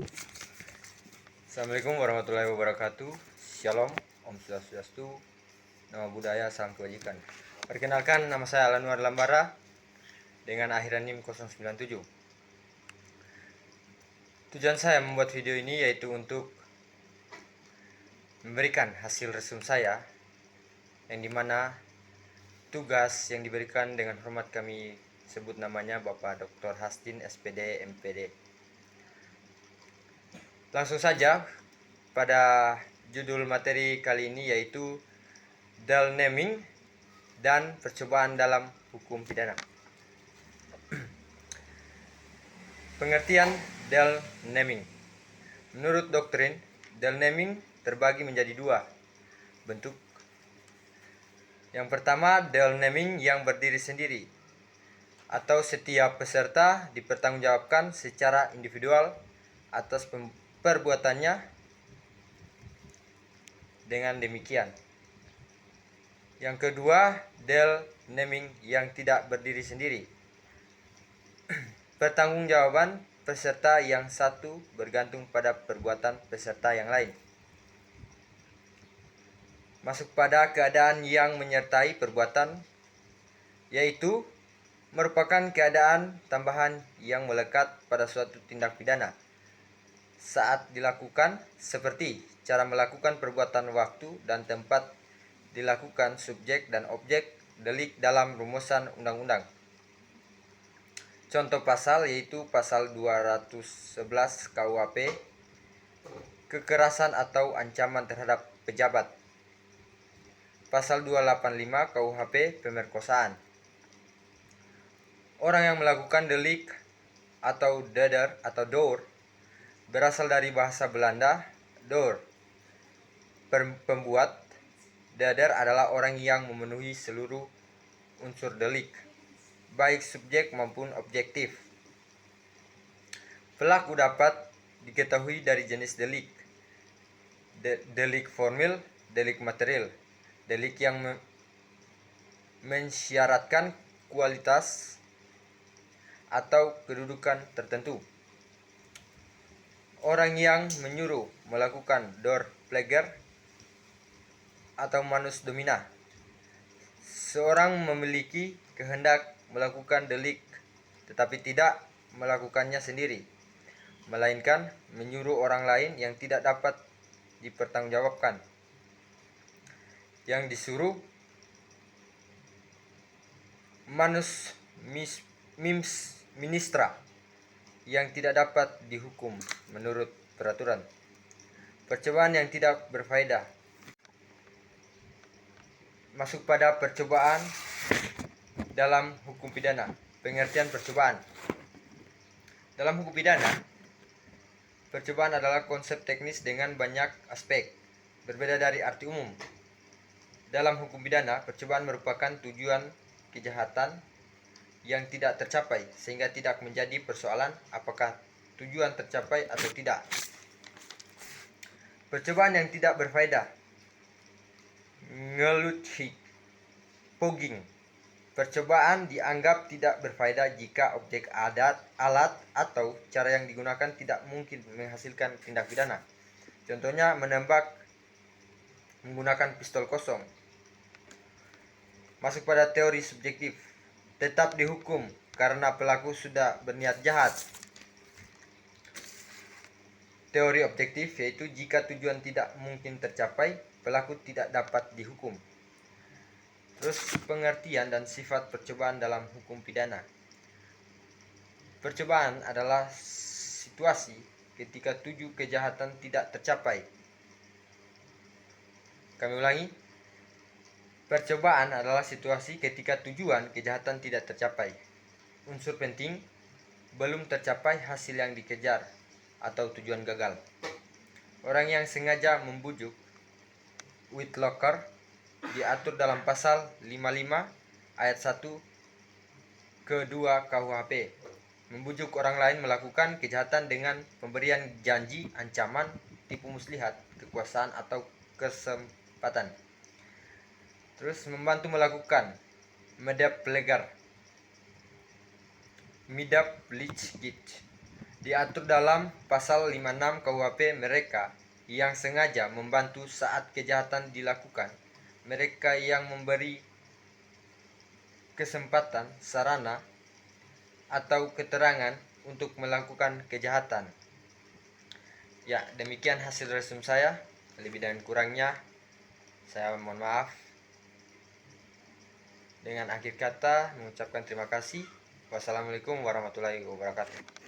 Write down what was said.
Assalamualaikum warahmatullahi wabarakatuh. Shalom, Om Swastiastu, Nama Budaya, Salam Kebajikan. Perkenalkan, nama saya Alan Anwar Lambara dengan akhiran NIM 097. Tujuan saya membuat video ini yaitu untuk memberikan hasil resum saya, yang dimana tugas yang diberikan dengan hormat kami sebut namanya Bapak Dr. Hastin SPD MPD. Langsung saja pada judul materi kali ini, yaitu Del naming dan percobaan dalam hukum pidana. Pengertian del naming. Menurut doktrin, del naming terbagi menjadi dua bentuk. Yang pertama, del naming yang berdiri sendiri, atau setiap peserta dipertanggungjawabkan secara individual atas perbuatannya. Dengan demikian, yang kedua, del naming yang tidak berdiri sendiri. Pertanggungjawaban peserta yang satu bergantung pada perbuatan peserta yang lain. Masuk pada keadaan yang menyertai perbuatan, yaitu merupakan keadaan tambahan yang melekat pada suatu tindak pidana saat dilakukan, seperti cara melakukan perbuatan, waktu dan tempat dilakukan, subjek dan objek delik dalam rumusan undang-undang. Contoh pasal yaitu pasal 211 KUHP, kekerasan atau ancaman terhadap pejabat. Pasal 285 KUHP, pemerkosaan. Orang yang melakukan delik atau dader atau door berasal dari bahasa Belanda door. Pembuat dader adalah orang yang memenuhi seluruh unsur delik, baik subjek maupun objektif. Pelaku dapat diketahui dari jenis delik, delik formil, delik material, delik yang mensyaratkan kualitas atau kedudukan tertentu. Orang yang menyuruh melakukan door plager atau manus domina. Seorang memiliki kehendak melakukan delik tetapi tidak melakukannya sendiri, melainkan menyuruh orang lain yang tidak dapat dipertanggungjawabkan. Yang disuruh manus ministra yang tidak dapat dihukum menurut peraturan. Percobaan yang tidak berfaedah. Masuk pada percobaan dalam hukum pidana. Pengertian percobaan. Dalam hukum pidana, percobaan adalah konsep teknis dengan banyak aspek, berbeda dari arti umum. Dalam hukum pidana, percobaan merupakan tujuan kejahatan yang tidak tercapai, sehingga tidak menjadi persoalan apakah tujuan tercapai atau tidak. Percobaan yang tidak berfaedah. Ngeluthik, pogging. Percobaan dianggap tidak berfaedah jika objek alat atau cara yang digunakan tidak mungkin menghasilkan tindak pidana. Contohnya menembak menggunakan pistol kosong. Masuk pada teori subjektif. Tetap dihukum karena pelaku sudah berniat jahat. Teori objektif yaitu jika tujuan tidak mungkin tercapai, pelaku tidak dapat dihukum. Terus pengertian dan sifat percobaan dalam hukum pidana. Percobaan adalah situasi ketika tujuan kejahatan tidak tercapai. Kami ulangi. Percobaan adalah situasi ketika tujuan kejahatan tidak tercapai. Unsur penting, belum tercapai hasil yang dikejar atau tujuan gagal. Orang yang sengaja membujuk, Whitlocker, diatur dalam pasal 55 ayat 1 ke 2 KUHP. Membujuk orang lain melakukan kejahatan dengan pemberian janji, ancaman, tipu muslihat, kekuasaan atau kesempatan. Terus membantu melakukan medap plegar, midap lichgit, Diatur dalam pasal 56 KUHP. Mereka yang sengaja membantu saat kejahatan dilakukan, mereka yang memberi kesempatan, sarana, atau keterangan untuk melakukan kejahatan. Ya, demikian hasil resume saya. Lebih dan kurangnya saya mohon maaf. Dengan akhir kata mengucapkan terima kasih. Wassalamualaikum warahmatullahi wabarakatuh.